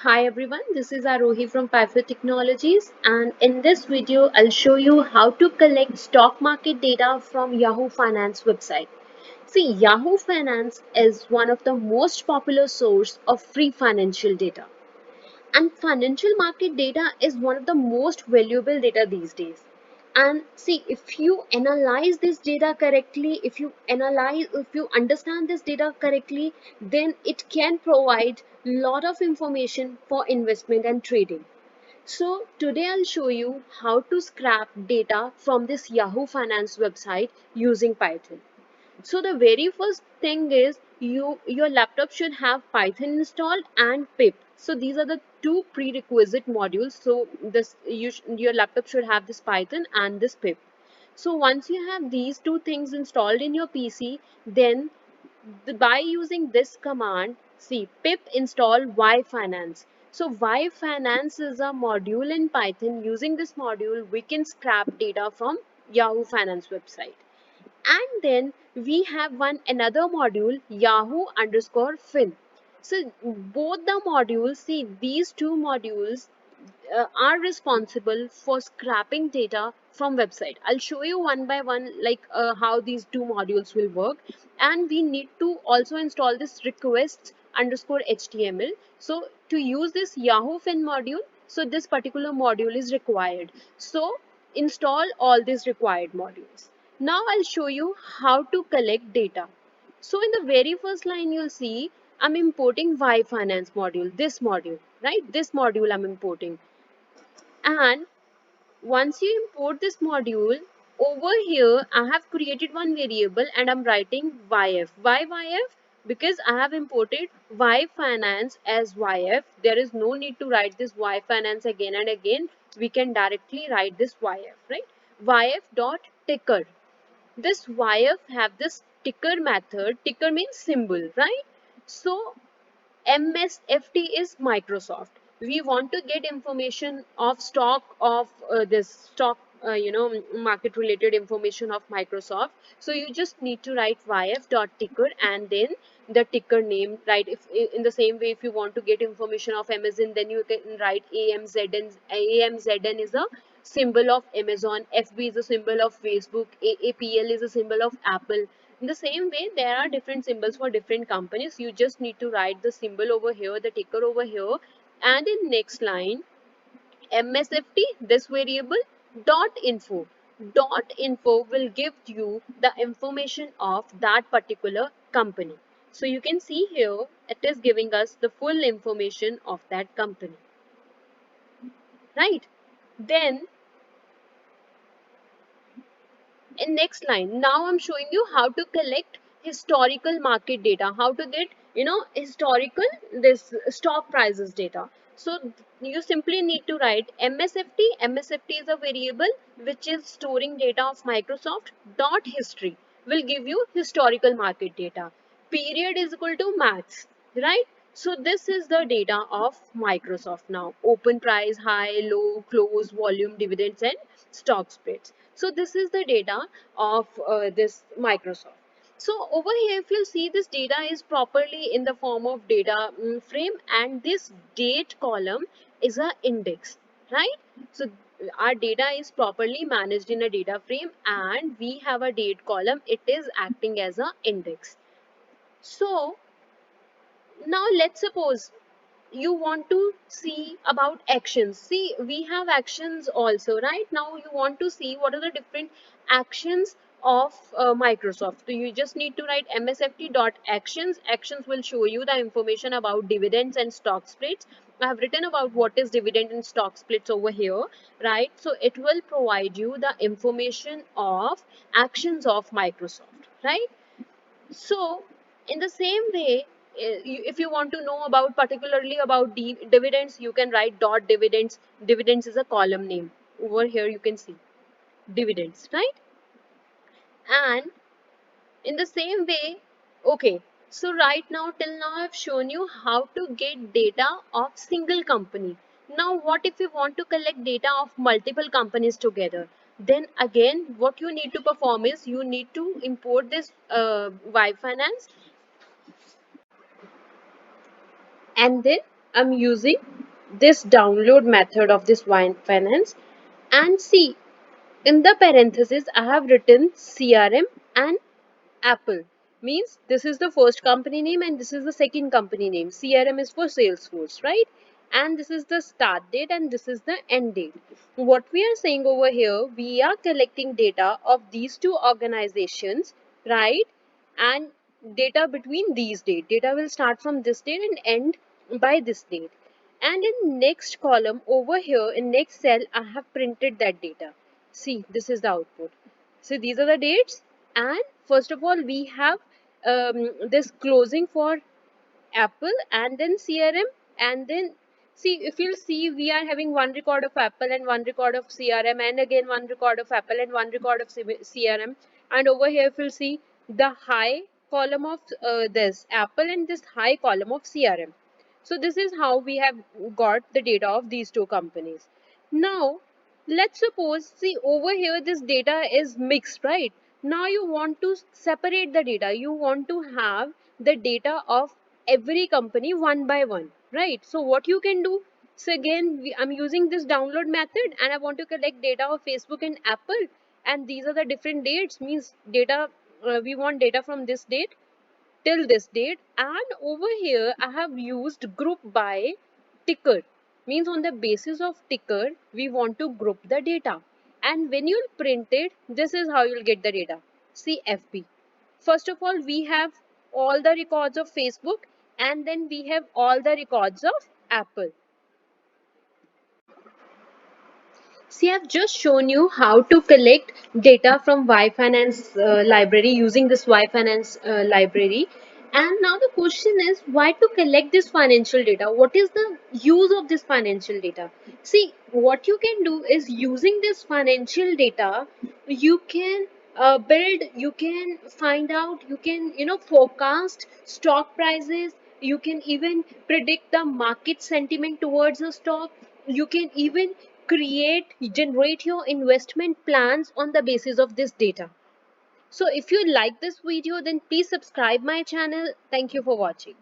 Hi everyone, this is Arohi from Python Technologies, and in this video I'll show you how to collect stock market data from Yahoo Finance website. See, Yahoo Finance is one of the most popular source of free financial data. And financial market data is one of the most valuable data these days. And see, if you analyze this data correctly, if you understand this data correctly, then it can provide lot of information for investment and trading. So today I'll show you how to scrap data from this Yahoo Finance website using Python. So the very first thing is your laptop should have Python installed and pip. So these are the two prerequisite modules. So your laptop should have this Python and this pip. So once you have these two things installed in your PC, then by using this command, see pip install yfinance. So yfinance is a module in Python. Using this module, we can scrap data from Yahoo Finance website. And then we have one another module, Yahoo underscore fin. So both the modules, see these two modules are responsible for scraping data from website. I'll show you one by one like how these two modules will work, and we need to also install this requests underscore HTML. So to use this Yahoo fin module, so this particular module is required. So install all these required modules. Now I'll show you how to collect data. So in the very first line, you'll see I'm importing Y Finance module, this module, right? This module I'm importing. And once you import this module, over here, I have created one variable and I'm writing YF. Why YF? Because I have imported Y Finance as YF. There is no need to write this Y Finance again and again. We can directly write this YF, right? YF dot ticker. This YF have this ticker method. Ticker means symbol, right? So MSFT is Microsoft. We want to get information of stock of this stock, market related information of Microsoft. So you just need to write yf.ticker and then the ticker name, right? If in the same way, if you want to get information of Amazon, then you can write AMZN. AMZN is a symbol of Amazon. FB is a symbol of Facebook. AAPL is a symbol of Apple. In the same way, there are different symbols for different companies. You just need to write the symbol over here, the ticker over here, and in next line, MSFT, this variable, dot info. Dot info will give you the information of that particular company. So you can see here, it is giving us the full information of that company, right? Then in next line, now I'm showing you how to collect historical market data, how to get historical this stock prices data. So you simply need to write MSFT. MSFT is a variable which is storing data of Microsoft. Dot history will give you historical market data. Period is equal to max, right? So this is the data of Microsoft now. Open price, high, low, close, volume, dividends, and stock splits. So this is the data of this Microsoft. So over here, if you see, this data is properly in the form of data frame, and this date column is a index, right? So our data is properly managed in a data frame, and we have a date column. It is acting as a index. So now let's suppose you want to see about actions. See, we have actions also, right? Now you want to see what are the different actions of Microsoft. So you just need to write msft dot actions. Actions will show you the information about dividends and stock splits. I have written about what is dividend and stock splits over here, right? So it will provide you the information of actions of Microsoft, right? So, in the same way, if you want to know about particularly about dividends, you can write dot dividends. Dividends is a column name. Over here, you can see dividends, right? And in the same way, okay. So right now, till now, I've shown you how to get data of single company. Now, what if you want to collect data of multiple companies together? Then again, what you need to perform is you need to import this Y Finance, and then I'm using this download method of this Y Finance, and see, in the parenthesis I have written CRM and Apple. Means this is the first company name and this is the second company name. CRM is for Salesforce, right? And this is the start date and this is the end date. What we are saying over here, we are collecting data of these two organizations, right? And data between these dates. Data will start from this date and end by this date. And in next column over here in next cell, I have printed that data. See, this is the output. So these are the dates, and first of all we have this closing for Apple and then CRM, and then see, if you'll see, we are having one record of Apple and one record of CRM, and again one record of Apple and one record of CRM. And over here if you'll see the high column of this Apple and this high column of CRM. So this is how we have got the data of these two companies. Now let's suppose, see over here this data is mixed, right? Now you want to separate the data, you want to have the data of every company one by one, right? So what you can do, so again I'm using this download method and I want to collect data of Facebook and Apple, and these are the different dates, means data, we want data from this date till this date. And over here I have used group by ticker, means on the basis of ticker we want to group the data. And when you'll print it, this is how you'll get the data. See FB, first of all we have all the records of Facebook, and then we have all the records of Apple. See, I've just shown you how to collect data from Y Finance library using this Y Finance library. And now the question is, why to collect this financial data? What is the use of this financial data? See, what you can do is, using this financial data, you can build, you can find out, you can, forecast stock prices, you can even predict the market sentiment towards a stock, you can even generate your investment plans on the basis of this data. So if you like this video, then please subscribe my channel. Thank you for watching.